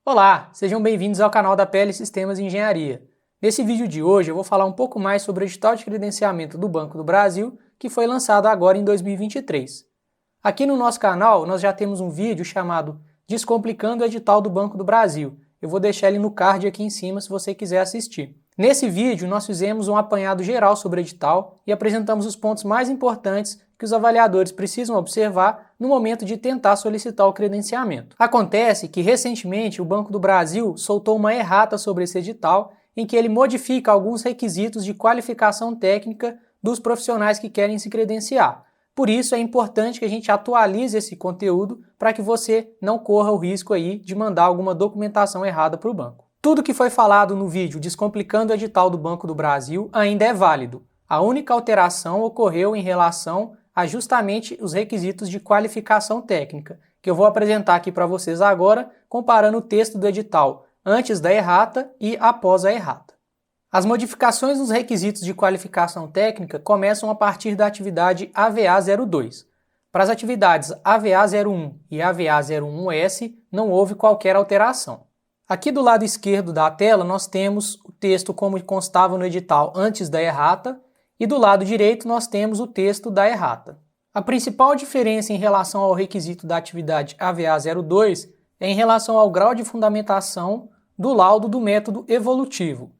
Olá, sejam bem-vindos ao canal da PL Sistemas de Engenharia. Nesse vídeo de hoje eu vou falar um pouco mais sobre o edital de credenciamento do Banco do Brasil, que foi lançado agora em 2023. Aqui no nosso canal nós já temos um vídeo chamado Descomplicando o Edital do Banco do Brasil. Eu vou deixar ele no card aqui em cima se você quiser assistir. Nesse vídeo nós fizemos um apanhado geral sobre o edital e apresentamos os pontos mais importantes que os avaliadores precisam observar no momento de tentar solicitar o credenciamento. Acontece que recentemente o Banco do Brasil soltou uma errata sobre esse edital em que ele modifica alguns requisitos de qualificação técnica dos profissionais que querem se credenciar. Por isso é importante que a gente atualize esse conteúdo para que você não corra o risco aí de mandar alguma documentação errada para o banco. Tudo que foi falado no vídeo Descomplicando o Edital do Banco do Brasil ainda é válido. A única alteração ocorreu em relação a justamente os requisitos de qualificação técnica, que eu vou apresentar aqui para vocês agora, comparando o texto do edital antes da errata e após a errata. As modificações nos requisitos de qualificação técnica começam a partir da atividade AVA 02. Para as atividades AVA 01 e AVA 01S não houve qualquer alteração. Aqui do lado esquerdo da tela nós temos o texto como constava no edital antes da errata e do lado direito nós temos o texto da errata. A principal diferença em relação ao requisito da atividade AVA 02 é em relação ao grau de fundamentação do laudo do método evolutivo.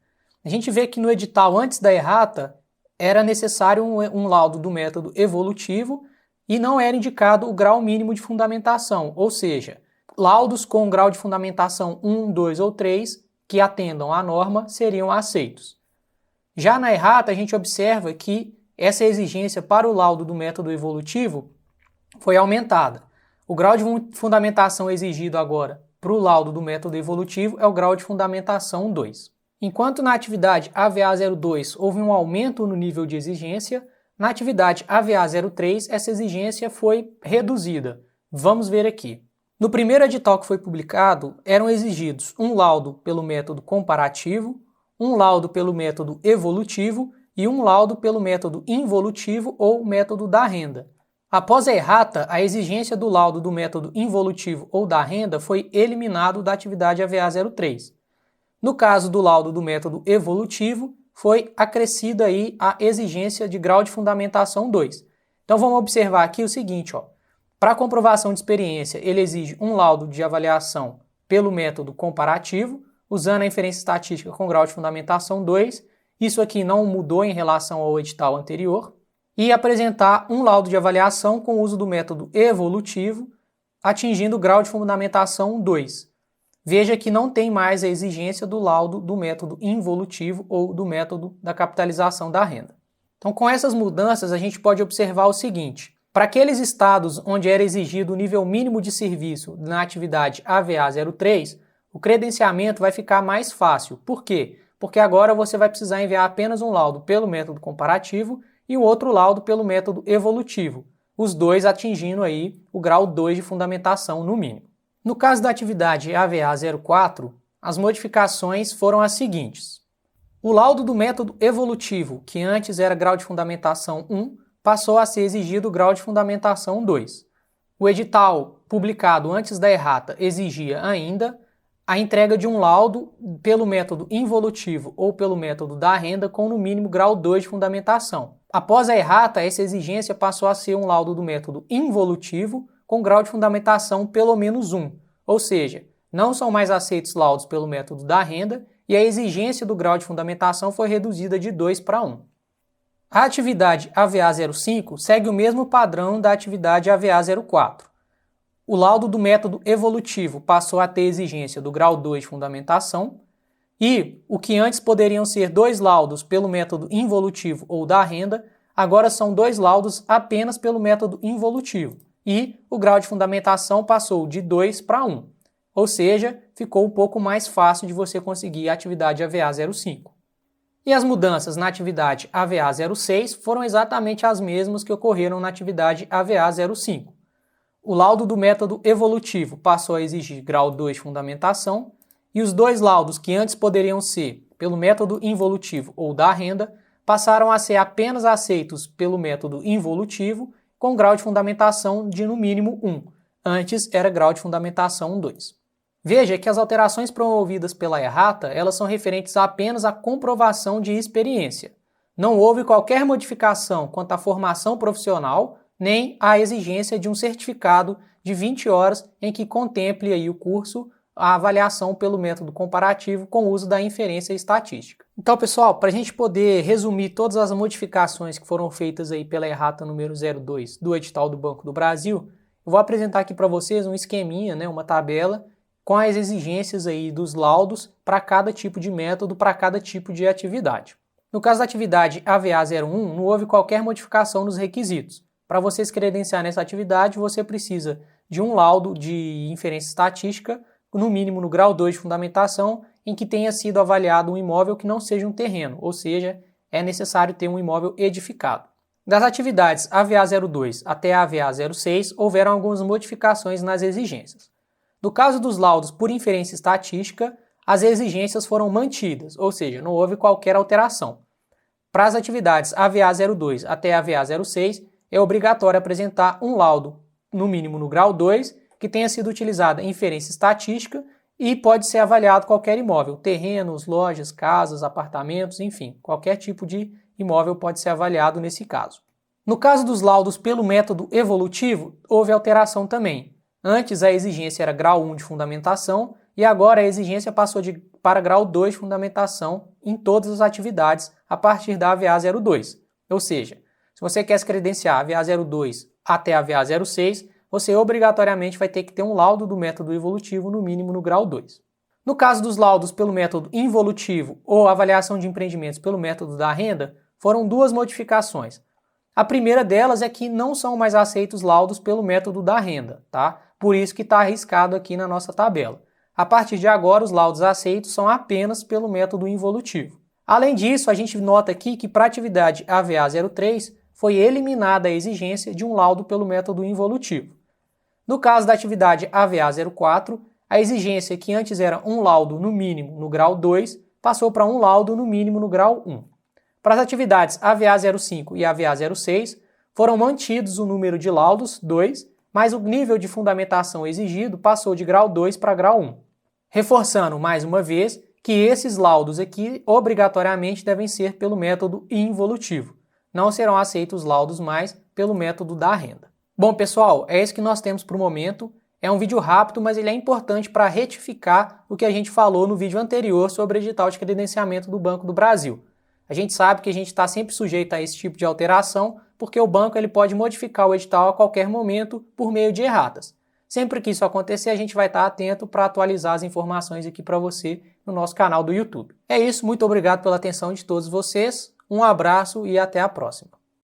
A gente vê que no edital antes da errata era necessário um laudo do método evolutivo e não era indicado o grau mínimo de fundamentação, ou seja, laudos com grau de fundamentação 1, 2 ou 3 que atendam à norma seriam aceitos. Já na errata, a gente observa que essa exigência para o laudo do método evolutivo foi aumentada. O grau de fundamentação exigido agora para o laudo do método evolutivo é o grau de fundamentação 2. Enquanto na atividade AVA 02 houve um aumento no nível de exigência, na atividade AVA 03 essa exigência foi reduzida. Vamos ver aqui. No primeiro edital que foi publicado, eram exigidos um laudo pelo método comparativo, um laudo pelo método evolutivo e um laudo pelo método involutivo ou método da renda. Após a errata, a exigência do laudo do método involutivo ou da renda foi eliminado da atividade AVA 03. No caso do laudo do método evolutivo, foi acrescida aí a exigência de grau de fundamentação 2. Então vamos observar aqui o seguinte, para a comprovação de experiência, ele exige um laudo de avaliação pelo método comparativo, usando a inferência estatística com grau de fundamentação 2, isso aqui não mudou em relação ao edital anterior, e apresentar um laudo de avaliação com o uso do método evolutivo, atingindo o grau de fundamentação 2. Veja que não tem mais a exigência do laudo do método involutivo ou do método da capitalização da renda. Então, com essas mudanças, a gente pode observar o seguinte: para aqueles estados onde era exigido o nível mínimo de serviço na atividade AVA 03, o credenciamento vai ficar mais fácil. Por quê? Porque agora você vai precisar enviar apenas um laudo pelo método comparativo e um outro laudo pelo método evolutivo, os dois atingindo aí o grau 2 de fundamentação no mínimo. No caso da atividade AVA 04, as modificações foram as seguintes. O laudo do método evolutivo, que antes era grau de fundamentação 1, passou a ser exigido o grau de fundamentação 2. O edital publicado antes da errata exigia ainda a entrega de um laudo pelo método involutivo ou pelo método da renda com no mínimo grau 2 de fundamentação. Após a errata, essa exigência passou a ser um laudo do método involutivo com grau de fundamentação pelo menos 1, ou seja, não são mais aceitos laudos pelo método da renda e a exigência do grau de fundamentação foi reduzida de 2 para 1. A atividade AVA 05 segue o mesmo padrão da atividade AVA 04. O laudo do método evolutivo passou a ter exigência do grau 2 de fundamentação e o que antes poderiam ser 2 laudos pelo método involutivo ou da renda, agora são 2 laudos apenas pelo método involutivo e o grau de fundamentação passou de 2 para 1, ou seja, ficou um pouco mais fácil de você conseguir a atividade AVA 05. E as mudanças na atividade AVA 06 foram exatamente as mesmas que ocorreram na atividade AVA 05. O laudo do método evolutivo passou a exigir grau 2 de fundamentação e os 2 laudos que antes poderiam ser pelo método involutivo ou da renda passaram a ser apenas aceitos pelo método involutivo com grau de fundamentação de no mínimo 1. Antes era grau de fundamentação 2. Veja que as alterações promovidas pela errata, elas são referentes apenas à comprovação de experiência. Não houve qualquer modificação quanto à formação profissional, nem à exigência de um certificado de 20 horas em que contemple aí o curso, a avaliação pelo método comparativo com o uso da inferência estatística. Então, pessoal, para a gente poder resumir todas as modificações que foram feitas aí pela errata número 02 do edital do Banco do Brasil, eu vou apresentar aqui para vocês um esqueminha, uma tabela com as exigências aí dos laudos para cada tipo de método, para cada tipo de atividade. No caso da atividade AVA01, não houve qualquer modificação nos requisitos. Para você se credenciar nessa atividade, você precisa de um laudo de inferência estatística, no mínimo no grau 2 de fundamentação, em que tenha sido avaliado um imóvel que não seja um terreno, ou seja, é necessário ter um imóvel edificado. Das atividades AVA02 até AVA06, houveram algumas modificações nas exigências. No caso dos laudos por inferência estatística, as exigências foram mantidas, ou seja, não houve qualquer alteração. Para as atividades AVA02 até AVA06, é obrigatório apresentar um laudo, no mínimo no grau 2, que tenha sido utilizada inferência estatística e pode ser avaliado qualquer imóvel, terrenos, lojas, casas, apartamentos, enfim, qualquer tipo de imóvel pode ser avaliado nesse caso. No caso dos laudos pelo método evolutivo, houve alteração também. Antes a exigência era grau 1 de fundamentação e agora a exigência passou para grau 2 de fundamentação em todas as atividades a partir da AVA02. Ou seja, se você quer se credenciar AVA02 até AVA06, você obrigatoriamente vai ter que ter um laudo do método evolutivo no mínimo no grau 2. No caso dos laudos pelo método involutivo ou avaliação de empreendimentos pelo método da renda, foram duas modificações. A primeira delas é que não são mais aceitos laudos pelo método da renda, tá? Por isso que está arriscado aqui na nossa tabela. A partir de agora, os laudos aceitos são apenas pelo método involutivo. Além disso, a gente nota aqui que para a atividade AVA03 foi eliminada a exigência de um laudo pelo método involutivo. No caso da atividade AVA04, a exigência que antes era um laudo no mínimo no grau 2 passou para um laudo no mínimo no grau 1. Para as atividades AVA05 e AVA06, foram mantidos o número de laudos, 2, mas o nível de fundamentação exigido passou de grau 2 para grau 1. Reforçando mais uma vez que esses laudos aqui obrigatoriamente devem ser pelo método involutivo. Não serão aceitos laudos mais pelo método da renda. Bom, pessoal, é isso que nós temos para o momento. É um vídeo rápido, mas ele é importante para retificar o que a gente falou no vídeo anterior sobre o edital de credenciamento do Banco do Brasil. A gente sabe que a gente está sempre sujeito a esse tipo de alteração, porque o banco ele pode modificar o edital a qualquer momento por meio de erratas. Sempre que isso acontecer, a gente vai estar atento para atualizar as informações aqui para você no nosso canal do YouTube. É isso, muito obrigado pela atenção de todos vocês, um abraço e até a próxima.